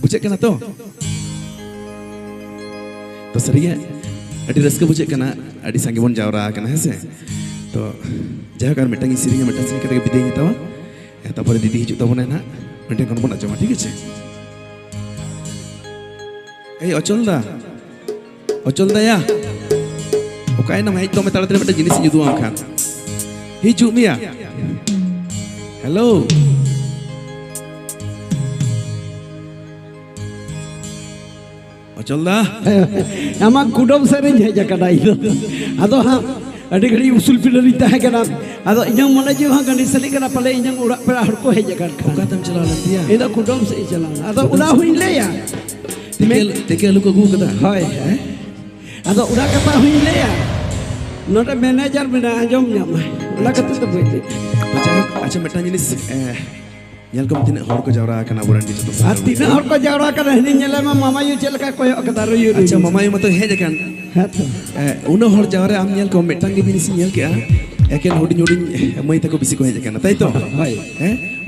बुझे कना तो सरिया अड़ी रस्क बुझे कना अड़ी संगे बन जावरा कना है से तो जहां मिटंग सिरिंग मिटंग सिरिंग करके बिदे तवा तापर दीदी हिजु तबना ना मिटंग कोन बन आजमा ठीक है ए अचल दा या ओकाय ना माइ तो मैं ताड़ाताड़ी मिटंग जिनिस जुदु आम खान हिजु मिया हेलो चलदा आमा कुडम सेरेंज हेज कदा इदो आदो हा अडी घड़ी उसूल पिलरी ताहे कना आदो इजंग मने जे हा गंडी सली कना पले इजंग उड़ा पेड़ा हड़ को हेज कन का तम चला लंदिया एदा कुडम से चला आदो उड़ा हुई ले या तेके लुको गु कदा हाय आदो उड़ा कपा हुई ले या नोटे मैनेजर बिना आजम न्यामा उड़ा कते तो बोइते अच्छा मेटा जिनिस Nyal kom tina hor ko jawra kana buran di joto sa tina hor ko jawra kana hini nyala ma mama yu chelaka koy akadaru yu acha mama yu mato heja kan hato uno hor jawra am nyal kom metang gi binisi nyal ke eken hodin hodin mai ta ko bisi ko heja kana tai to hoy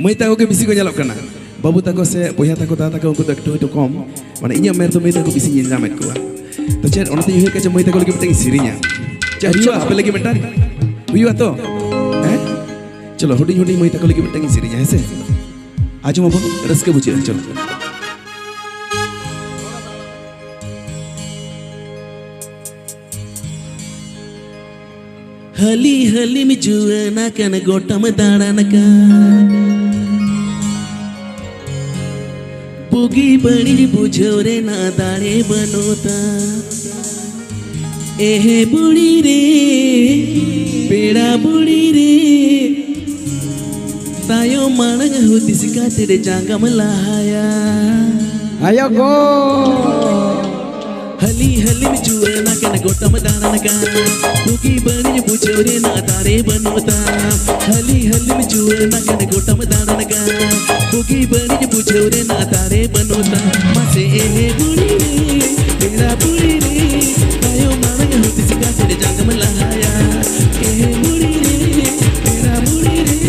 mai ta ko bisi ko nyalok kana babu ta ko se boya ta ko tata ko unku to ektu kom mane inya mer to mai ta ko bisi nyel jamet ko to chen onate yu ke mai ta ko lagi metang sirinya cha ape lagi metar huyu to chalo hodin hodin mai ta ko lagi metang sirinya hese आज हम रस के बुझे चलो हली हली में Juana कन गोटम दाड़ाना का बुगी बड़ी बुझोरे ना दाड़े बनोता एहे बुड़ी रे पेड़ा बुड़ी रे tayo manang huti sikate de jangam lahaya ayo go hali hali menjual nakan gota madana nakan buki bani bujore na tare banota hali hali menjual nakan gota madana nakan buki bani bujore na tare banota mase buri re tera buri re ayo marang hoti sika sede jang malaya buri re tera buri re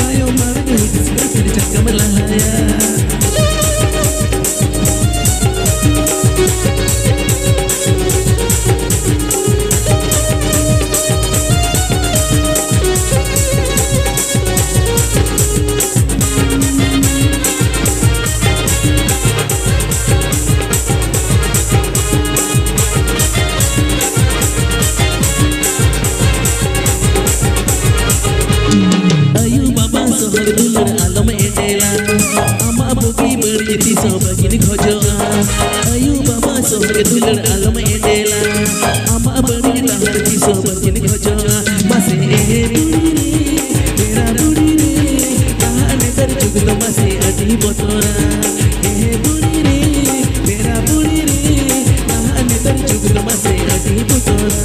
ayo marang hoti sika sede jang malaya. Ayu baba sohar dular alam edela ama bani lahar ki sobar kini khojo mase tera buri re ahane tar juglo mase adi botora buri re tera buri re ahane tar juglo mase adi botora.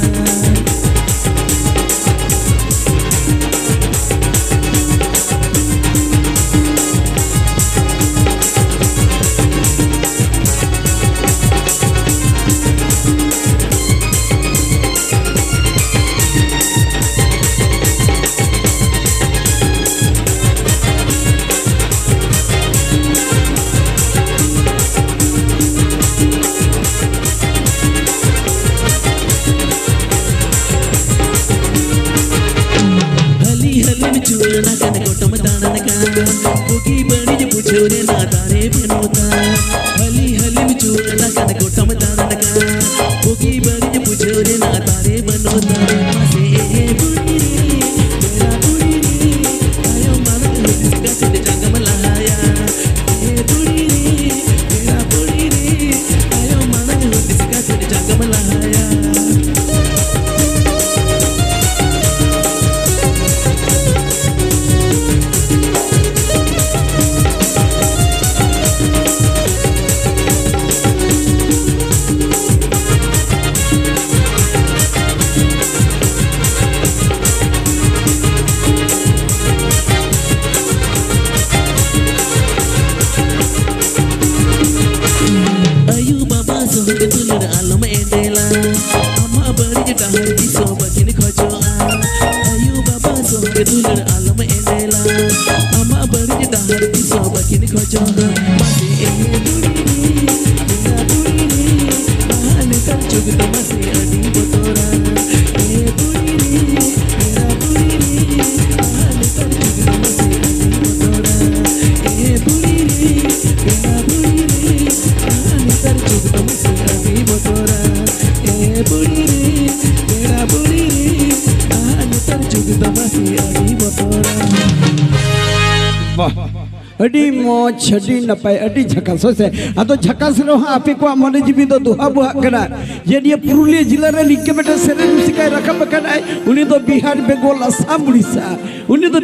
Nakan gota madana nakan buki bani bujore na tare banota hali hali menjual nakan gota madana nakan buki bani bujore na tare banota mase buri re tera buri re ayo marang hoti sika sede jang malaya buri re tera buri re ayo marang hoti sika sede jang malaya. Dular alam edela ama bari dahar di soba kini khojo ayu baba sohar dular alam edela ama bari dahar di soba kini khojo mase buri re tera buri re ahane tar juglo mase adi botora buri re tera buri re ahane tar juglo mase adi botora buri re tera buri re ahane tar juglo mase botora buri re tera buri re ahane tar juglo mase adi botora. वाह अडी मोच अडी नपाय अडी झकास से अदो झकास रो आपे को मन जीवी दो दुहा बुहा करा ये पुरुलिया जिला रे निके बेटा सेरे मुसिकाय रखब कनाय उनी तो बिहार बेंगल असम उड़ीसा उनी तो